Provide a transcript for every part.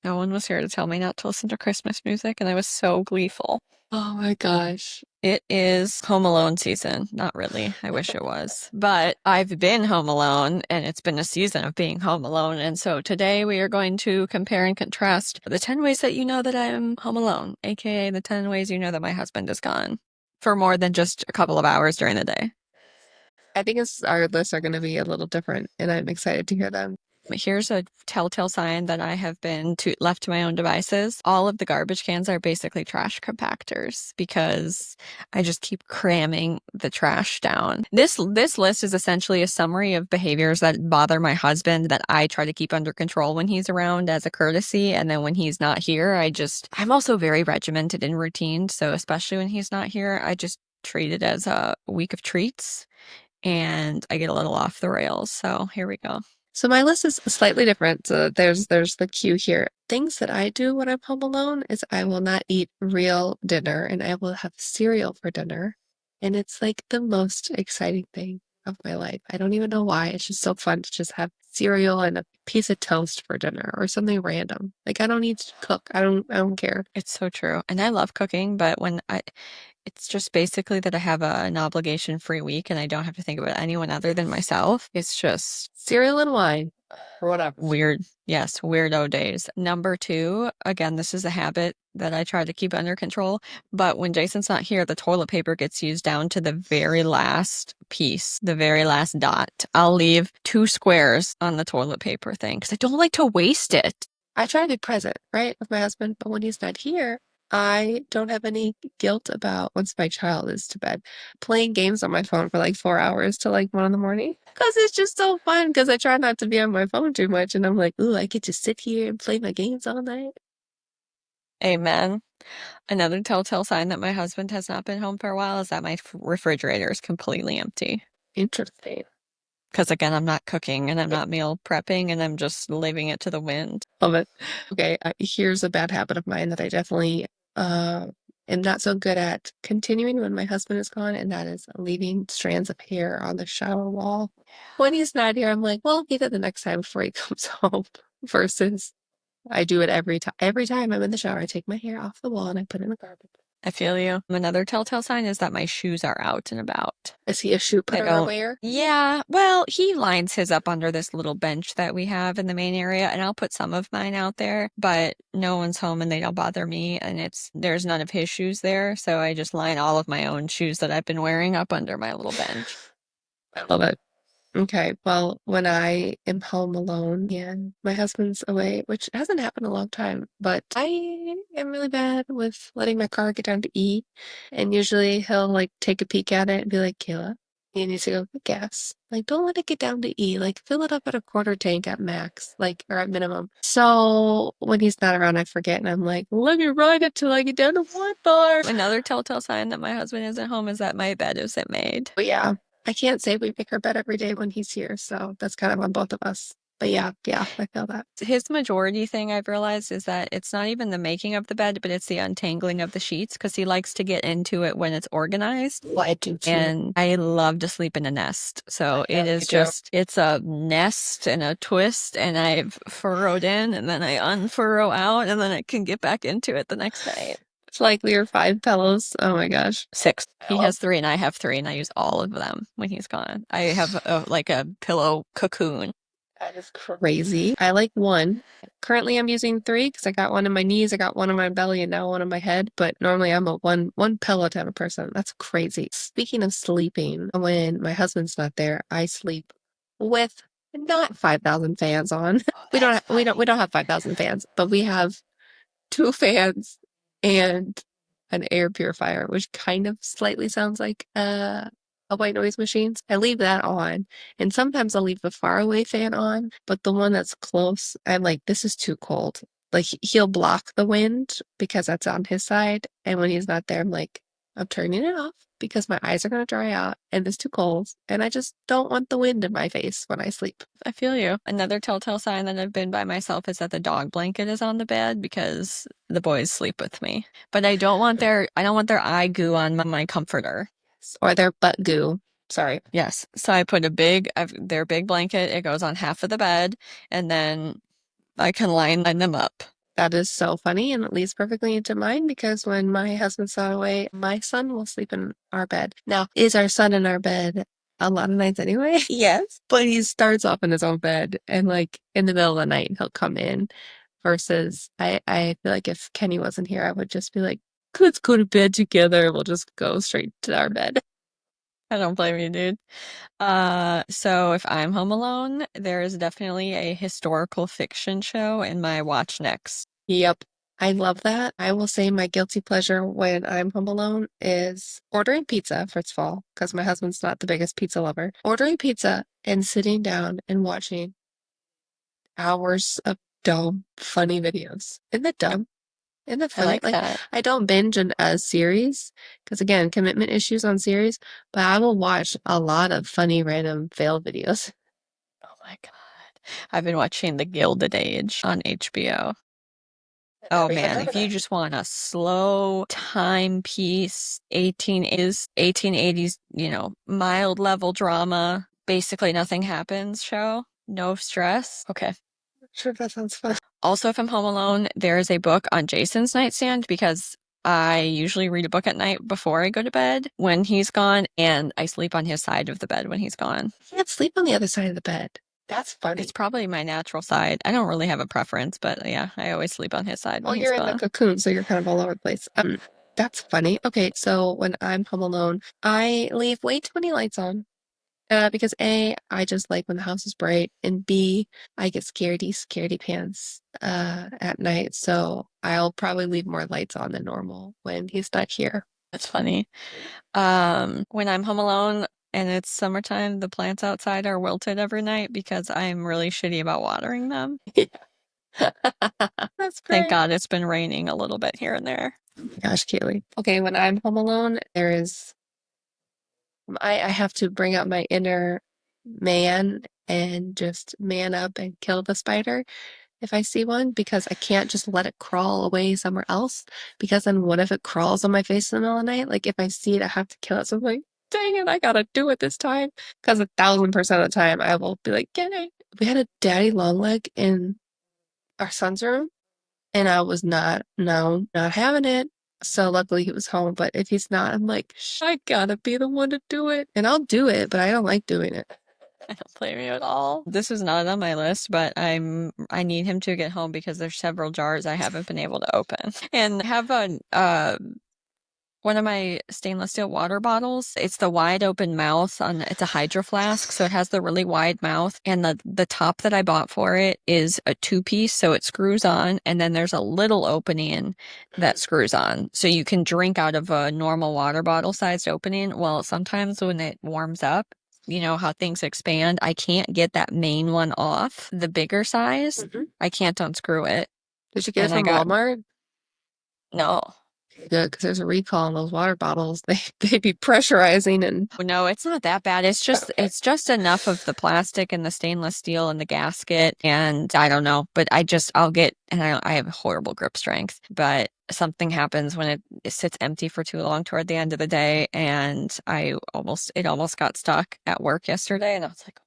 No one was here to tell me not to listen to Christmas music, and I was so gleeful. Oh my gosh. It is Home Alone season. Not really. I wish it was. But I've been home alone, and it's been a season of being home alone. And so today we are going to compare and contrast the 10 ways that you know that I'm home alone, aka the 10 ways you know that my husband is gone for more than just a couple of hours during the day. I think our lists are going to be a little different, and I'm excited to hear them. Here's a telltale sign that I have been left to my own devices. All of the garbage cans are basically trash compactors because I just keep cramming the trash down. This list is essentially a summary of behaviors that bother my husband that I try to keep under control when he's around as a courtesy, and then when he's not here, I'm also very regimented and routine, so especially when he's not here, I just treat it as a week of treats and I get a little off the rails. So here we go. So my list is slightly different. So there's the cue here. Things that I do when I'm home alone is I will not eat real dinner and I will have cereal for dinner. And it's like the most exciting thing of my life. I don't even know why. It's just so fun to just have cereal and a piece of toast for dinner or something random. Like I don't need to cook. I don't care. It's so true. And I love cooking, but it's just basically that I have an obligation-free week and I don't have to think about anyone other than myself. It's just Cereal and wine or whatever. weird. Yes, weirdo days. Number two, again, this is a habit that I try to keep under control, but when Jason's not here, the toilet paper gets used down to the very last piece, the very last dot. I'll leave 2 squares on the toilet paper thing because I don't like to waste it. I try to be present, right, with my husband, but when he's not here, I don't have any guilt about once my child is to bed, playing games on my phone for like 4 hours till like 1 in the morning. Because it's just so fun. Because I try not to be on my phone too much, and I'm like, ooh, I get to sit here and play my games all night. Amen. Another telltale sign that my husband has not been home for a while is that my refrigerator is completely empty. Interesting. Because again, I'm not cooking and I'm not meal prepping and I'm just leaving it to the wind. Love it. Okay, here's a bad habit of mine that I definitely uh, am not so good at continuing when my husband is gone, and that is leaving strands of hair on the shower wall. When he's not here, I'm like, well, I'll get it the next time before he comes home. Versus I do it every time. Every time I'm in the shower, I take my hair off the wall and I put it in the garbage. I feel you. Another telltale sign is that my shoes are out and about. Is he a shoe I putter or don't. wear? Yeah, well, he lines his up under this little bench that we have in the main area, and I'll put some of mine out there, but no one's home and they don't bother me, and there's none of his shoes there, so I just line all of my own shoes that I've been wearing up under my little bench. I love it. Okay, well, when I am home alone and my husband's away, which hasn't happened in a long time, but I am really bad with letting my car get down to E. And usually he'll like take a peek at it and be like, Kayla, you need to go get gas. Like, don't let it get down to E. Like, fill it up at a quarter tank at max, like, or at minimum. So when he's not around, I forget and I'm like, let me ride it till I get down to 1 bar. Another telltale sign that my husband isn't home is that my bed isn't made. But yeah, I can't say we pick our bed every day when he's here, so that's kind of on both of us. But yeah, I feel that. His majority thing I've realized is that it's not even the making of the bed, but it's the untangling of the sheets because he likes to get into it when it's organized. Well, I do too. And I love to sleep in a nest. So Yeah, it me is too. it's a nest and a twist, and I've furrowed in and then I unfurrow out and then I can get back into it the next night. It's like we are 5 pillows. Oh my gosh. 6. I He love has 3 and I have 3 and I use all of them when he's gone. I have like a pillow cocoon. that is crazy. I like one. Currently, I'm using three because I got one in my knees, I got one on my belly, and now one on my head. But normally, I'm a one pillow type of person. That's crazy. Speaking of sleeping, when my husband's not there, I sleep with not 5,000 fans on. We don't have 5,000 fans, but we have two fans and an air purifier, which kind of slightly sounds like a white noise machine. I leave that on, and sometimes I'll leave the far away fan on, but the one that's close, I'm like, this is too cold. Like he'll block the wind because that's on his side, and when he's not there, I'm like, I'm turning it off because my eyes are going to dry out and it's too cold, and I just don't want the wind in my face when I sleep. I feel you. Another telltale sign that I've been by myself is that the dog blanket is on the bed because the boys sleep with me. But I don't want their eye goo on my comforter. Or their butt goo. Sorry. Yes. So I put their big blanket, it goes on half of the bed, and then I can line them up. That is so funny, and it leads perfectly into mine because when my husband's not away, my son will sleep in our bed. Now, is our son in our bed a lot of nights anyway? Yes. But he starts off in his own bed, and like in the middle of the night, he'll come in. Versus, I feel like if Kenny wasn't here, I would just be like, let's go to bed together. We'll just go straight to our bed. I don't blame you, dude. So if I'm home alone, there is definitely a historical fiction show in my watch next. Yep. I love that. I will say my guilty pleasure when I'm home alone is ordering pizza, first of all, because my husband's not the biggest pizza lover. Ordering pizza and sitting down and watching hours of dumb, funny videos. Isn't that Yep, dumb? Isn't that I funny? like Like, that. I don't binge a series because, again, commitment issues on series, but I will watch a lot of funny, random fail videos. Oh my God. I've been watching The Gilded Age on HBO. Oh Never even man, heard of if you it. just want a slow timepiece, 1880s, mild level drama, basically nothing happens show, no stress. Okay. Sure, that sounds fun. Also, if I'm home alone, there is a book on Jason's nightstand because I usually read a book at night before I go to bed when he's gone, and I sleep on his side of the bed when he's gone. I can't sleep on the other side of the bed. That's It's funny. probably my natural side. I don't really have a preference, but yeah, I always sleep on his side when Well, he's you're in the gone. cocoon, so you're kind of all over the place. That's funny. Okay, so when I'm home alone, I leave way too many lights on. Because A, I just like when the house is bright, and B, I get scaredy pants at night, so I'll probably leave more lights on than normal when he's not here. That's funny. When I'm home alone and it's summertime, the plants outside are wilted every night because I'm really shitty about watering them. That's Thank great. God it's been raining a little bit here and there. Gosh, Kaylee. Okay, when I'm home alone, I have to bring out my inner man and just man up and kill the spider if I see one because I can't just let it crawl away somewhere else because then what if it crawls on my face in the middle of the night? Like if I see it, I have to kill it. So I'm like, dang it, I gotta do it this time. Because 1,000% of the time I will be like, get it. We had a daddy long leg in our son's room and I was not having it. So luckily he was home. But if he's not, I'm like, I gotta be the one to do it. And I'll do it, but I don't like doing it. I don't blame you at all. This is not on my list, but I need him to get home because there's several jars I haven't been able to open. And I have one of my stainless steel water bottles. It's the wide open mouth on it's a hydro flask, so it has the really wide mouth. And the top that I bought for it is a two-piece, so it screws on, and then there's a little opening that screws on. So you can drink out of a normal water bottle sized opening. Well, sometimes when it warms up, you know how things expand. I can't get that main one off, the bigger size. Mhm. I can't unscrew it. Did you get it And I from got Walmart? no. Good, because there's a recall on those water bottles. They be pressurizing and No, it's not that bad. It's just okay. it's just enough of the plastic and the stainless steel and the gasket and I don't know, but I'll get and I have horrible grip strength, but something happens when it sits empty for too long toward the end of the day and it almost got stuck at work yesterday and I was like,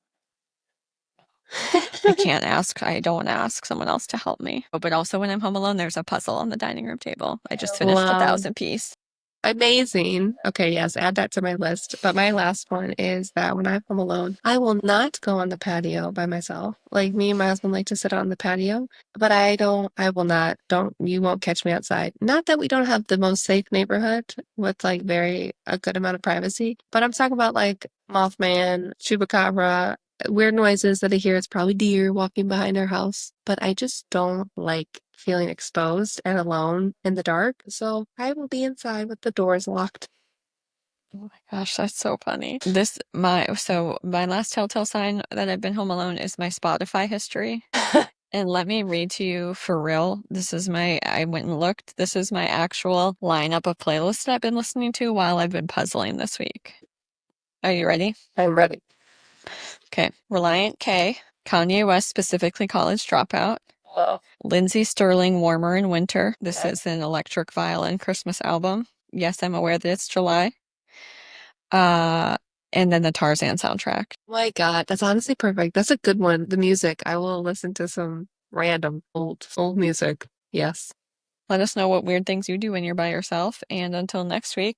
I don't want to ask someone else to help me. Oh, but also when I'm home alone, there's a puzzle on the dining room table. I just finished the Love. 1,000 piece. Amazing. Okay, yes, add that to my list. But my last one is that when I'm home alone, I will not go on the patio by myself. Like me and my husband like to sit on the patio, but I will not. You won't catch me outside. Not that we don't have the most safe neighborhood with like a good amount of privacy, but I'm talking about like Mothman, Chupacabra, weird noises that I hear. It's probably deer walking behind our house, but I just don't like feeling exposed and alone in the dark. So I will be inside with the doors locked. Oh my gosh, that's so funny. So my last telltale sign that I've been home alone is my Spotify history. And let me read to you for real. I went and looked. This is my actual lineup of playlists that I've been listening to while I've been puzzling this week. Are you ready? I'm ready. Okay. Reliant K, Kanye West, specifically College Dropout. Whoa. Lindsey Sterling, Warmer in Winter. This Okay. is an electric violin Christmas album. Yes, I'm aware that it's July. Uh, and then the Tarzan soundtrack. My God, that's honestly perfect. That's a good one. The music. I will listen to some random old music. Yes. Let us know what weird things you do when you're by yourself. And until next week,